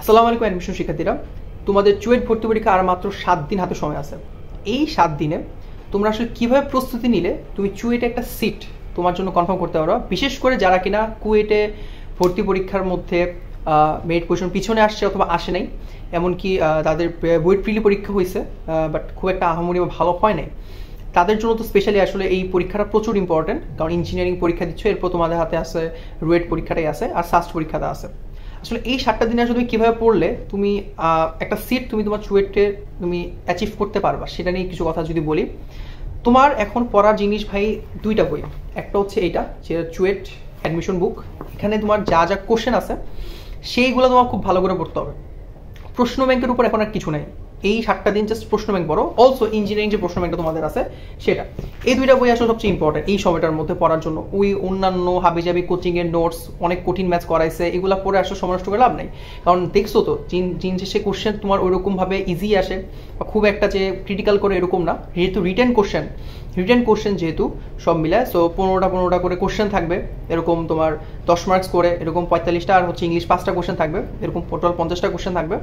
আসসালামু আলাইকুম অ্যাডমিশন শিক্ষার্থীরা, তোমাদের চুয়েট ভর্তি পরীক্ষা আর মাত্র 7 দিন হাতে সময় আছে। এই 7 দিনে তোমরা আসলে কীভাবে প্রস্তুতি নিলে তুমি চুয়েটে একটা সিট তোমার জন্য কনফার্ম করতে পারো, বিশেষ করে যারা কিনা কুয়েটে ভর্তি পরীক্ষার মধ্যে মেরিট পজিশন পিছনে আসছে অথবা আসে নাই, এমনকি তাদের বুয়েট প্রিলি পরীক্ষা হয়েছে বাট খুব একটা আহামরি বা ভালো হয় নাই, তাদের জন্য তো স্পেশালি আসলে এই পরীক্ষাটা প্রচুর ইম্পর্টেন্ট। কারণ ইঞ্জিনিয়ারিং পরীক্ষা দিচ্ছ, এরপর তোমাদের হাতে আছে রুয়েট পরীক্ষাটাই আছে আর সাস্ট পরীক্ষাটা আছে। আসলে এই 7টা দিনে আসলে তুমি কীভাবে পড়লে তুমি একটা সিট তুমি তোমার চুয়েটে তুমি অ্যাচিভ করতে পারবা, সেটা নিয়ে কিছু কথা যদি বলি। তোমার এখন পড়ার জিনিস ভাই দুইটা বই। একটা হচ্ছে এইটা, যে চুয়েট অ্যাডমিশন বুক। এখানে তোমার যা যা কোশ্চেন আছে সেইগুলো তোমার খুব ভালো করে পড়তে হবে। প্রশ্ন ব্যাংকের উপর এখন আর কিছু নাই, এই 7টা দিন জাস্ট প্রশ্ন ব্যাংক পড়ো। অলসো ইঞ্জিনিয়ারিং যে প্রশ্ন ব্যাংকটা তোমাদের আছে সেটা, এই দুইটা বই আসলে সবচেয়ে ইম্পর্টেন্ট এই সময়টার মধ্যে পড়ার জন্য। ওই অন্যান্য হাবিজাবি কোচিংয়ের নোটস, অনেক কঠিন ম্যাথ করাইছে, এগুলো পড়ে আসলে সময় নষ্ট করে লাভ নেই। কারণ দেখছো তো দিন শেষে কোশ্চেন তোমার ওইরকমভাবে ইজি আসে বা খুব একটা যে ক্রিটিক্যাল করে এরকম না। যেহেতু রিটেন কোশ্চেন যেহেতু সব মিলায়, সো 15টা করে কোশ্চেন থাকবে, এরকম তোমার 10 মার্কস করে, এরকম 45টা, আর হচ্ছে ইংলিশ 5টা কোশ্চেন থাকবে, এরকম টোটাল 50টা কোশ্চেন থাকবে।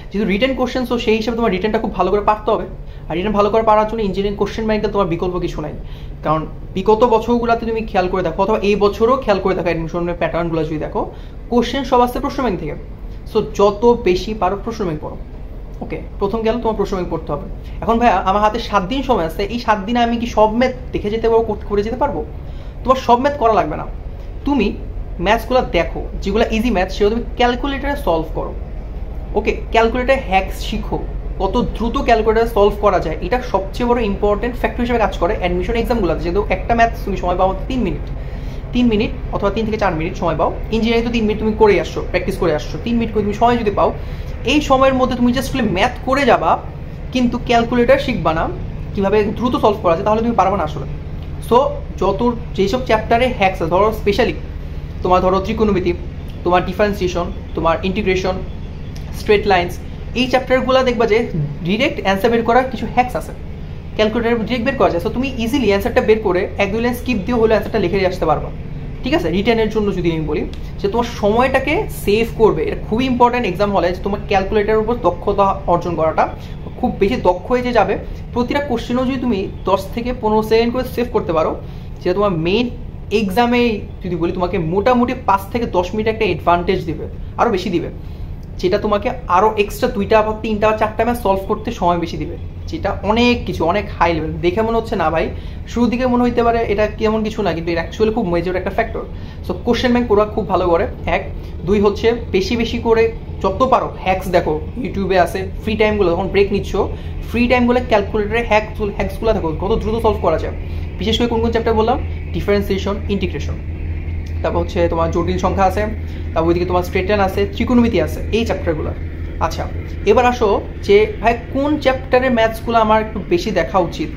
যেহেতু রিটেন কোশ্চেন, সো সেই হিসাবে তোমার রিটেনটা খুব ভালো করে পারতে হবে। আর রিটেন ভালো করে পারার জন্য ইঞ্জিনিয়ারিং কোশ্চেন ব্যাংকে তোমার বিকল্প কিছু নাই। কারণ বিগত বছরগুলোতে তুমি খেয়াল করে দেখো, অথবা এই বছরও খেয়াল করে দেখো, অ্যাডমিশনের প্যাটার্নগুলো যদি দেখো, কোশ্চেন সব আসছে প্রশ্ন ব্যাংক থেকে। সো যত বেশি পারো প্রশ্ন ব্যাংক পড়ো। ওকে, প্রথম গেল তোমার প্রশ্ন ব্যাংক পড়তে হবে। এখন ভাইয়া আমার হাতে 7 দিন সময় আছে, এই 7 দিনে আমি কি সব ম্যাথ দেখে যেতে পারবো, করে যেতে পারবো? তোমার সব ম্যাথ করা লাগবে না। তুমি ম্যাথসগুলো দেখো, যেগুলো ইজি ম্যাথ সেগুলো তুমি ক্যালকুলেটারে সলভ করো। ওকে, ক্যালকুলেটার হ্যাকস শিখো, কত দ্রুত ক্যালকুলেটার সলভ করা যায়। এটা সবচেয়ে বড় ইম্পর্টেন্ট ফ্যাক্টর হিসেবে কাজ করে অ্যাডমিশন এক্সামগুলোতে। যেহেতু একটা ম্যাথ তুমি সময় পাও 3 মিনিট অথবা 3 থেকে 4 মিনিট সময় পাও। ইঞ্জিনিয়ারিং তো 3 মিনিট তুমি করে আসছো, প্র্যাকটিস করে আসছো, 3 মিনিট করে তুমি সময় যদি পাও, এই সময়ের মধ্যে তুমি জাস্ট ম্যাথ করে যাবা, কিন্তু ক্যালকুলেটার শিখবা না কীভাবে দ্রুত সলভ করা যায়, তাহলে তুমি পারবে না আসলে। সো যেসব চ্যাপ্টারে হ্যাকস আছে, ধরো স্পেশালি তোমার ধরো ত্রিকোণমিতি, তোমার ডিফারেন্সিয়েশন, তোমার ইন্টিগ্রেশন, স্ট্রেট লাইন্স, এই চ্যাপ্টারগুলো দেখবা যে ডিরেক্ট অ্যান্সার বের করার কিছু হ্যাকস আছে, ক্যালকুলেটার ডিরেক্ট বের করা যায়। সো তুমি ইজিলি অ্যান্সারটা বের করে 1-2 লাইন স্কিপ দিয়ে হলে অ্যান্সারটা লিখে দিয়ে আসতে পারবা। ঠিক আছে, রিটেনের জন্য যদি আমি বলি যে তোমার সময়টাকে সেভ করবে, এটা খুবই ইম্পর্টেন্ট এক্সাম হলে, যে তোমার ক্যালকুলেটারের উপর দক্ষতা অর্জন করাটা খুব বেশি দক্ষ হয়ে যে যাবে। প্রতিটা কোশ্চেনও যদি তুমি 10 থেকে 15 সেকেন্ড করে সেভ করতে পারো, যেটা তোমার মেইন এক্সামে যদি বলি তোমাকে মোটামুটি 5 থেকে 10 মিনিট একটা অ্যাডভান্টেজ দিবে, আরও বেশি দিবে, যেটা তোমাকে আরও এক্সট্রা 2টা বা 3টা বা 4টা ম্যাচ সলভ করতে সময় বেশি দিবে, যেটা অনেক কিছু, অনেক হাই লেভেল। দেখে মনে হচ্ছে না ভাই, শুরুর দিকে মনে হইতে পারে এটা কেমন কিছু না, কিন্তু এটা অ্যাকচুয়ালি খুব মেজর একটা ফ্যাক্টর। সো কোশ্চেন ব্যাংক পড়া খুব ভালো করে, 1। 2 হচ্ছে বেশি করে যত পারো হ্যাকস দেখো, ইউটিউবে আছে। ফ্রি টাইমগুলো যখন ব্রেক নিচ্ছ, ফ্রি টাইমগুলো ক্যালকুলেটারে হ্যাকসগুলো দেখো, কত দ্রুত সলভ করা যায়। বিশেষ করে কোন চ্যাপ্টার বললাম, ডিফারেন্সিয়েশন, ইন্টিগ্রেশন, তারপর হচ্ছে তোমার জটিল সংখ্যা আছে, তারপর ওইদিকে তোমার স্ট্রেট লাইন আছে, ত্রিকোণমিতি আছে, এই চ্যাপ্টারগুলো। আচ্ছা, এবার আসো যে ভাই কোন চ্যাপ্টারের ম্যাথসগুলো আমার একটু বেশি দেখা উচিত।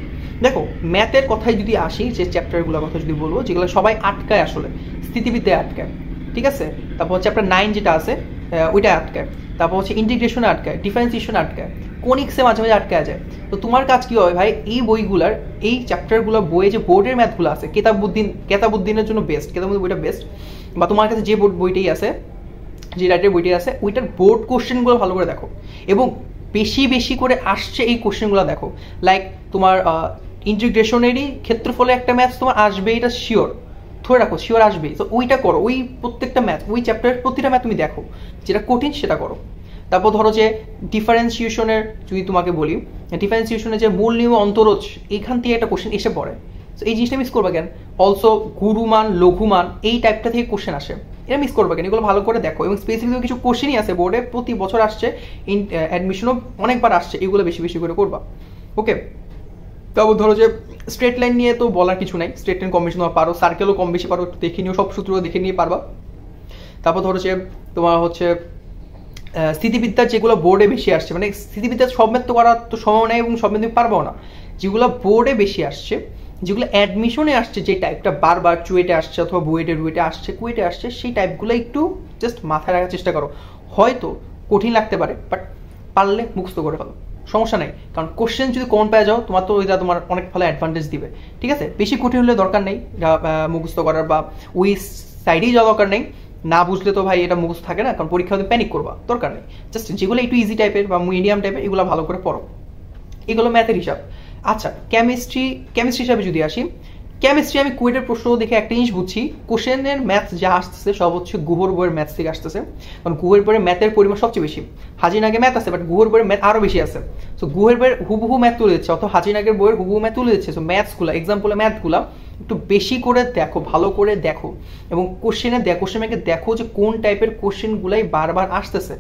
দেখো, ম্যাথের কথায় যদি আসি, যে চ্যাপ্টারগুলোর কথা যদি বলবো, যেগুলো সবাই আটকায় আসলে, স্থিতিবিদ্যায় আটকায়, ঠিক আছে। তারপর চ্যাপ্টার 9 যেটা আছে ওইটা আটকায়, তারপর হচ্ছে ইন্টিগ্রেশনে আটকায়, ডিফারেন্সিয়েশন আটকায়, কোনিক্সে মাঝে মাঝে আটকায় যায়। তো তোমার কাজ কী হবে ভাই, এই বইগুলার, এই চ্যাপ্টারগুলো বইয়ে যে বোর্ডের ম্যাথগুলো আছে, কেতাবুদ্দিনের জন্য বেস্ট, কেতাবুদ্দিন বইটা বেস্ট, বা তোমার কাছে যে বইটাই আছে, যে রাইটের বইটি আছে, ওইটার বোর্ড কোশ্চেনগুলো ভালো করে দেখো, এবং বেশি করে আসছে এই কোশ্চেনগুলো দেখো। লাইক তোমার ইন্টিগ্রেশনেরই ক্ষেত্রফলে একটা ম্যাথস তোমার আসবে, এটা শিওর, ধরে রাখো শিওর আসবেই। তো ওইটা করো, ওই প্রত্যেকটা ম্যাথ, ওই চ্যাপ্টারের প্রতিটা ম্যাথ তুমি দেখো, যেটা কঠিন সেটা করো। তারপর ধরো যে ডিফারেন্সিয়েশনের যদি তোমাকে বলি, ডিফারেন্সিয়েশনের যে মূল নিয়ম অন্তরজ, এখান থেকে একটা কোশ্চেন এসে পড়ে। তো এই জিনিসটা মিস করবা কেন? অলসো গুরুমান, লঘুমান, এই টাইপটা থেকে কোশ্চেন আসে, এটা মিস করবা কেন? এগুলো ভালো করে দেখো। এবং স্পেসিফিক কিছু কোশ্চেনই আছে বোর্ডে, প্রতি বছর আসছে, অ্যাডমিশনও অনেকবার আসছে, এগুলো বেশি করে করবা। ওকে, তারপর ধরো যে স্ট্রেট লাইন নিয়ে তো বলার কিছু নাই, স্ট্রেট লাইন কম বেশি তোমার পারো, সার্কেলও কম বেশি পারো, একটু দেখে নিও, সব সূত্র দেখে নিয়ে পারবা। তারপর ধরো যে তোমার হচ্ছে স্থিতিবিদ্যার যেগুলো বোর্ডে বেশি আসছে, মানে স্থিতিবিদ্যার সব ম্যাথ তো করার তো সময় নেই, এবং সব ম্যাথ তুমি পারবো না। যেগুলো বোর্ডে বেশি আসছে, যেগুলো অ্যাডমিশনে আসছে, যে টাইপটা বারবার চুয়েটে আসছে অথবা রুয়েটে আসছে, কুয়েটে আসছে, সেই টাইপগুলো একটু জাস্ট মাথায় রাখার চেষ্টা করো। হয়তো কঠিন লাগতে পারে, বাট পারলে মুখস্থ করে ফেলো, সমস্যা নেই। কারণ কোশ্চেন যদি কমন পেয়ে যাও, তোমার তো ওইটা তোমার অনেক ভালো অ্যাডভান্টেজ দিবে, ঠিক আছে। বেশি কঠিন হলে দরকার নেই মুখস্থ করার, বা ওই সাইডেই যাওয়া দরকার নেই। না বুঝলে তো ভাই এটা মুখস্থ থাকে না, কারণ পরীক্ষা তুমি প্যানিক করবা, দরকার নেই। জাস্ট যেগুলো একটু ইজি টাইপের বা মিডিয়াম টাইপের এগুলো ভালো করে পড়ো। এগুলো ম্যাথের হিসাব। আচ্ছা, কেমিস্ট্রি হিসাবে যদি আসি, কেমিস্ট্রি আমি কুয়েটের প্রশ্ন দেখে একটা জিনিস বুঝছি, কোশ্চেনের ম্যাথ যা আসতেছে সব হচ্ছে গুহর বইয়ের ম্যাথ থেকে আসতেছে, কারণ গুহের বইয়ের ম্যাথের পরিমাণ সবচেয়ে বেশি। হাজিনাগে ম্যাথ আছে বাট গুহর বইয়ের ম্যাথ আরও বেশি আছে। সো গুহের বইয়ের হুবহু ম্যাথ তুলে দিচ্ছে, অথবা হাজিনাগের বইয়ের হুবহু ম্যাথ তুলে দিচ্ছে। সো ম্যাথসগুলো, এক্সাম্পলে ম্যাথগুলো একটু বেশি করে দেখো, ভালো করে দেখো, এবং কোশ্চেন ব্যাংকে দেখো যে কোন টাইপের কোশ্চেনগুলাই বারবার আসতেছে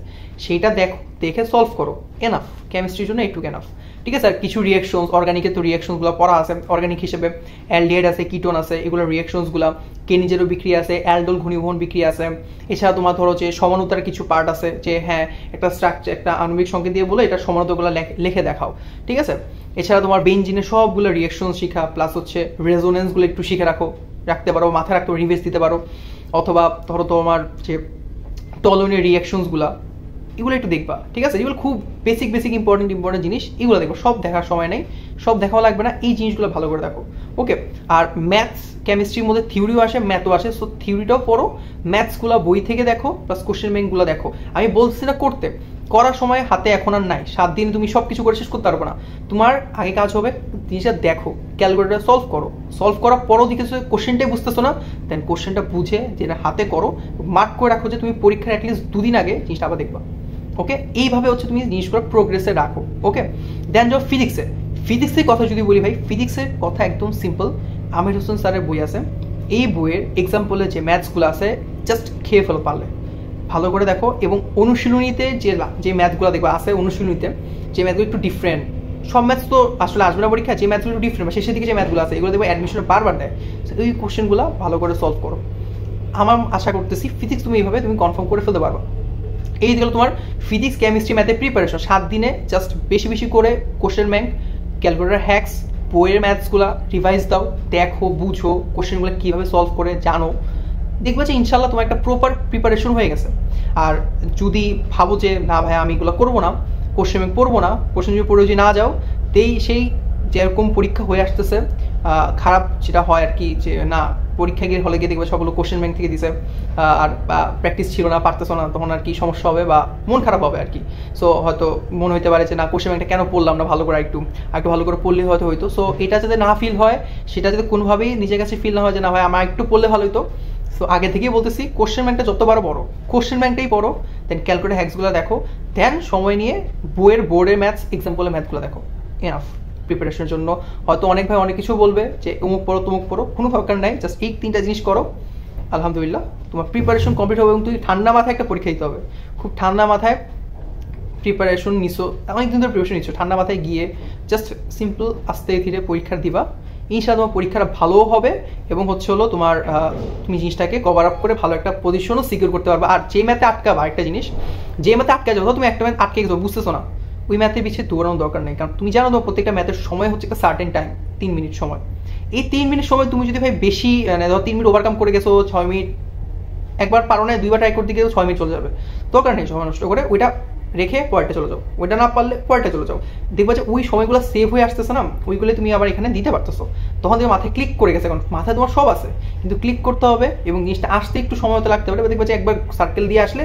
সেইটা দেখো, দেখে সলভ করো। এনাফ, কেমিস্ট্রির জন্য একটু এনাফ। ঠিক আছে, আর কিছু রিয়াকশনস, অর্গানিকের তো রিয়াকশনসগুলো পড়া আছে, অর্গানিক হিসেবে অ্যালডিহাইড আছে, কিটোন আছে, এগুলো রিয়াকশনসগুলো, কেনিজেরও বিক্রিয়া আছে, অ্যালডোল ঘনীভবন বিক্রিয়া আছে। এছাড়া তোমার ধরো যে সমানুতার কিছু পার্ট আছে, যে হ্যাঁ একটা স্ট্রাকচার, একটা আণবিক সংকেত দিয়ে বলে এটা সমানুতাগুলো লিখে দেখাও। ঠিক আছে, এছাড়া তোমার বেঞ্জিনের সবগুলো রিয়াকশন শিখা, প্লাস হচ্ছে রেজোনেন্সগুলো একটু শিখে রাখতে পারো, মাথায় রাখতে রিভাইজ দিতে পারো। অথবা ধরো তোমার যে টলনের রিয়াকশনসগুলো, এগুলো একটু দেখবা। ঠিক আছে, এগুলো খুব বেসিক ইম্পর্টেন্ট জিনিস, এগুলো দেখো। সব দেখার সময় নেই, সব দেখাও লাগবে না, এই জিনিসগুলো ভালো করে দেখো। ওকে, আর ম্যাথস কেমিস্ট্রির মধ্যে থিওরিও আসে, ম্যাথও আসে। সো থিওরিটাও পড়ো, ম্যাথসগুলো বই থেকে দেখো, প্লাস কোশ্চেন ব্যাংকগুলো দেখো। আমি বলছি না করতে, করার সময় হাতে এখন আর নাই, 7 দিন তুমি সব কিছু করে শেষ করতে পারবো না। তোমার আগে কাজ হবে জিনিসটা দেখো, ক্যালকুলেটার সলভ করো, সলভ করার পরও দেখে কোশ্চেনটাই বুঝতেছো না, দেন কোশ্চেনটা বুঝে যেটা হাতে করো, মার্ক করে রাখো যে তুমি পরীক্ষার অ্যাটলিস্ট 2 দিন আগে জিনিসটা আবার দেখবা। ওকে, এইভাবে হচ্ছে তুমি জিনিসগুলো প্রোগ্রেসে রাখো। ওকে, দেন যাও ফিজিক্সের কথা যদি বলি ভাই, ফিজিক্সের কথা একদম সিম্পল। আমির হোসেন স্যারের বই আছে, এই বইয়ের এক্সাম্পলে যে ম্যাথসগুলো আছে জাস্ট খেয়ে ফেলো পারলে, ভালো করে দেখো। এবং অনুশীলনীতে যে ম্যাথগুলো দেখবা আছে, অনুশীলনীতে যে ম্যাথগুলো একটু ডিফারেন্ট, সব ম্যাথস তো আসলে আসবে না পরীক্ষা, যে ম্যাথগুলো একটু ডিফারেন্ট বা শেষের দিকে যে ম্যাথগুলো আছে এগুলো দেখবো অ্যাডমিশনে বারবার দেয়। ওই কোশ্চেনগুলো ভালো করে সলভ করো। আমার আশা করতেছি ফিজিক্স তুমি এইভাবে তুমি কনফার্ম করে ফেলতে পারবা। এই গেল তোমার ফিজিক্স, কেমিস্ট্রি, ম্যাথের প্রিপারেশন। 7 দিনে জাস্ট বেশি করে কোশ্চেন ব্যাংক, ক্যালকুলেটর হ্যাক্স, বইয়ের ম্যাথসগুলো রিভাইজ দাও, দেখো, বুঝো, কোশ্চেনগুলো কীভাবে সলভ করে জানো, দেখবে যে ইনশাল্লাহ তোমার একটা প্রপার প্রিপারেশন হয়ে গেছে। আর যদি ভাবো যে না ভাই আমি এগুলো করবো না, কোশ্চেন ব্যাংক পড়বো না, কোশ্চেন যদি পড়ে যদি না যাও, সেই যেরকম পরীক্ষা হয়ে আসতেছে খারাপ যেটা হয় আর কি, যে না পরীক্ষা গিয়ে হলে গিয়ে দেখবে সবগুলো কোশ্চেন ব্যাংক থেকে দিছে, আর প্র্যাকটিস ছিল না, পারতেছো না, তখন আর কি সমস্যা হবে বা মন খারাপ হবে আর কি। সো হয়তো মনে হতে পারে যে না কোশ্চেন ব্যাংকটা কেন পড়লাম না, ভালো করে একটু ভালো করে পড়লে হয়তো। সো এটা যাতে না ফিল হয়, সেটা যাতে কোনোভাবেই নিজের কাছে ফিল না হয় যে না ভাই আমার একটু পড়লে ভালো হতো। সো আগে থেকেই বলতেছি কোশ্চেন ব্যাংকটা যতবার বড়, কোশ্চেন ব্যাংকটাই পড়ো, দেন ক্যালকুলেটর হ্যাক্সগুলো দেখো, দেন সময় নিয়ে বোর্ডের ম্যাথস, এক্সাম্পলের ম্যাথগুলো দেখো। এনাফ প্রিপারেশনের জন্য। হয়তো অনেক ভাই অনেক কিছু বলবে যে অমুক পড়ো তমুক পড়ো, কোনো দরকার নাই, জাস্ট এই 3টা জিনিস করো, আলহামদুলিল্লাহ তোমার প্রিপারেশন কমপ্লিট হবে। এবং তুমি ঠান্ডা মাথায় একটা পরীক্ষা দিতে হবে, খুব ঠান্ডা মাথায় প্রিপারেশন নিছো, অনেকদিন ধরে প্রিপারেশন নিচ্ছ, ঠান্ডা মাথায় গিয়ে জাস্ট সিম্পল আস্তে ধীরে পরীক্ষা দিবা, ইনশাআল্লাহ তোমার পরীক্ষাটা ভালোও হবে এবং হচ্ছে হলো তোমার তুমি জিনিসটাকে কভার আপ করে ভালো একটা পজিশনও সিকিউর করতে পারবে। আর যে ম্যাথে আটকাবা, একটা জিনিস, যে ম্যাথে আটকা যাবো, তুমি একটা ম্যাথ আটকে গেছো বুঝতেছো না, ওই ম্যাথের পিছিয়ে দৌড়ানোর দরকার নেই, কারণ তুমি জানো তোমার প্রত্যেকটা ম্যাথের সময় হচ্ছে একটা সার্টেন টাইম, 3 মিনিট সময়। এই 3 মিনিট সময় তুমি যদি ভাই বেশি ধরো 3 মিনিট ওভারকাম করে গেছো, 6 মিনিট একবার পারো না, 2বার ট্রাই করতে গেছো 6 মিনিট চলে যাবে, দরকার নেই সময় নষ্ট করে, ওইটা রেখে পরেরটা চলে যাও, ওইটা না পারলে পরেরটা চলে যাও। দেখবা যে ওই সময়গুলো সেভ হয়ে আসতেছে না, ওইগুলো তুমি আবার এখানে দিতে পারতেছো, তখন তুমি মাথায় ক্লিক করে গেছে, কারণ মাথায় তোমার সব আছে, কিন্তু ক্লিক করতে হবে এবং জিনিসটা আসতে একটু সময় তো লাগতে পারে। দেখবা যে একবার সার্কেল দিয়ে আসলে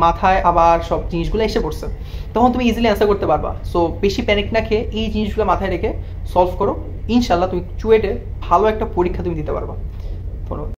মাথায় আবার সব জিনিসগুলো এসে পড়ছে, তখন তুমি ইজিলি অ্যান্সার করতে পারবা। সো বেশি প্যানিক না খেয়ে এই জিনিসগুলো মাথায় রেখে সলভ করো, ইনশাল্লাহ তুমি চুয়েটে ভালো একটা পরীক্ষা তুমি দিতে পারবা। ধন্যবাদ।